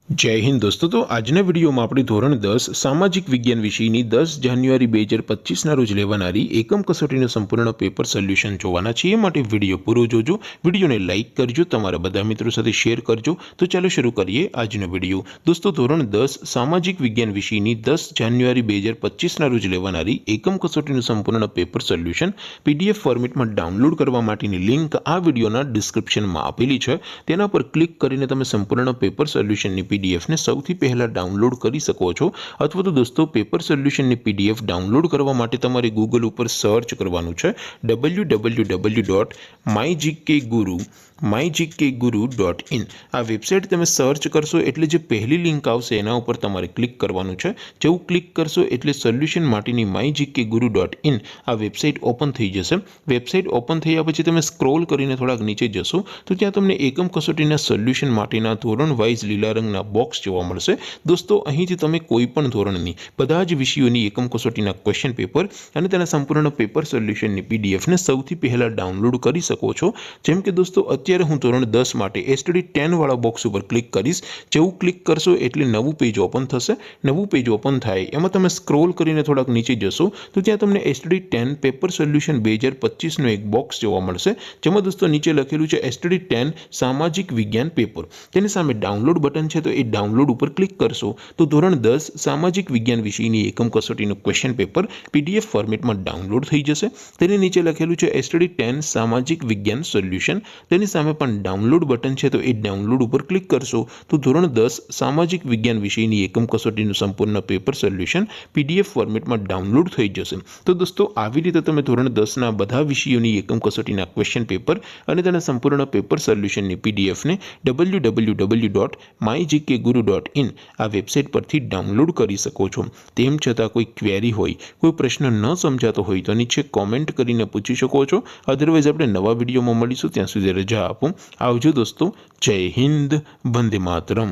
जय हिंद दोस्तों। तो આજના વિડીયોમાં આપણે ધોરણ 10 સામાજિક વિજ્ઞાન વિષયની 10 જાન્યુઆરી 2025ના રોજ લેવાનારી એકમ કસોટીનું સંપૂર્ણ પેપર સોલ્યુશન જોવાના છે। એ માટે વિડીયો પૂરો જોજો, વિડીયોને લાઇક કરજો, તમારા બધા મિત્રો સાથે શેર કરજો। તો ચાલો શરૂ કરીએ આજનો વિડીયો। દોસ્તો ધોરણ 10 સામાજિક વિજ્ઞાન વિષયની 10 જાન્યુઆરી 2025ના રોજ લેવાનારી એકમ કસોટીનું સંપૂર્ણ પેપર સોલ્યુશન પીડીએફ ફોર્મેટમાં ડાઉનલોડ કરવા માટેની લિંક આ વિડીયોના ડિસ્ક્રિપ્શનમાં આપેલી છે। તેના પર ક્લિક કરીને તમે સંપૂર્ણ પેપર સોલ્યુશનની पीडीएफ ने સૌથી પહેલા ડાઉનલોડ કરી શકો છો। અથવા તો દોસ્તો પેપર સોલ્યુશનની પીડીએફ ડાઉનલોડ કરવા માટે તમારે ગૂગલ ઉપર સર્ચ કરવાનું છે www.mygkguru.in। આ વેબસાઇટ તમે સર્ચ કરશો એટલે જે પહેલી લિંક આવશે એના ઉપર તમારે ક્લિક કરવાનું છે। જેવું ક્લિક કરશો એટલે સોલ્યુશન માટેની mygkguru.in આ વેબસાઇટ ઓપન થઈ જશે। વેબસાઇટ ઓપન થયા પછી તમે સ્ક્રોલ કરીને થોડાક નીચે જશો તો ત્યાં તમને એકમ કસોટીના સોલ્યુશન માટેના ધોરણ વાઇઝ લીલા રંગના બોક્સ જોવા મળશે। દોસ્તો અહીંથી તમે કોઈ પણ ધોરણની બધા જ વિષયોની એકમ કસોટીના ક્વેશ્ચન પેપર અને તેના સંપૂર્ણ પેપર સોલ્યુશનની પીડીએફને સૌથી પહેલા ડાઉનલોડ કરી શકો છો। જેમ કે દોસ્તો અત્યારે હું ધોરણ 10 માટે એસટીડી 10 વાળા બોક્સ ઉપર ક્લિક કરીશ। જેવું ક્લિક કરશો એટલે નવું પેજ ઓપન થશે। નવું પેજ ઓપન થાય એમાં તમે સ્ક્રોલ કરીને થોડાક નીચે જશો તો ત્યાં તમને એસટીડી 10 પેપર સોલ્યુશન 2025નો એક બોક્સ જોવા મળશે। જેમાં દોસ્તો નીચે લખેલું છે એસટીડી 10 સામાજિક વિજ્ઞાન પેપર। તેની સામે ડાઉનલોડ બટન છે तो ये डाउनलोड पर क्लिक करशो तो धोरण 10 सामाजिक विज्ञान विषयनी एकम कसोटीનું क्वेश्चन पेपर पीडीएफ फॉर्मेट में डाउनलोड થઈ જશે। તેની નીચે લખેલું છે એસટીડી 10 સામાજિક વિજ્ઞાન સોલ્યુશન। તેની સામે પણ ડાઉનલોડ બટન છે તો એ ડાઉનલોડ ઉપર ક્લિક કરશો તો ધોરણ 10 સામાજિક વિજ્ઞાન વિષયની એકમ કસોટીનું સંપૂર્ણ પેપર સોલ્યુશન પીડીએફ ફોર્મેટમાં ડાઉનલોડ થઈ જશે। તો દોસ્તો આવી રીતે તમે ધોરણ 10ના બધા વિષયોની એકમ કસોટીના ક્વેશ્ચન પેપર અને તેના સંપૂર્ણ પેપર સોલ્યુશનની પીડીએફ ને www.mygkguru.in આ વેબસાઇટ પરથી ડાઉનલોડ કરી શકો છો। તેમ છતાં કોઈ ક્વેરી હોય, કોઈ પ્રશ્ન ન સમજાતો હોય તો નીચે કોમેન્ટ કરીને પૂછી શકો છો। અધરવાઇઝ આપણે નવા વિડીયોમાં મળીશું, ત્યાં સુધી રજા આપો। આવજો દોસ્તો। જય હિન્દ, વંદે માતરમ।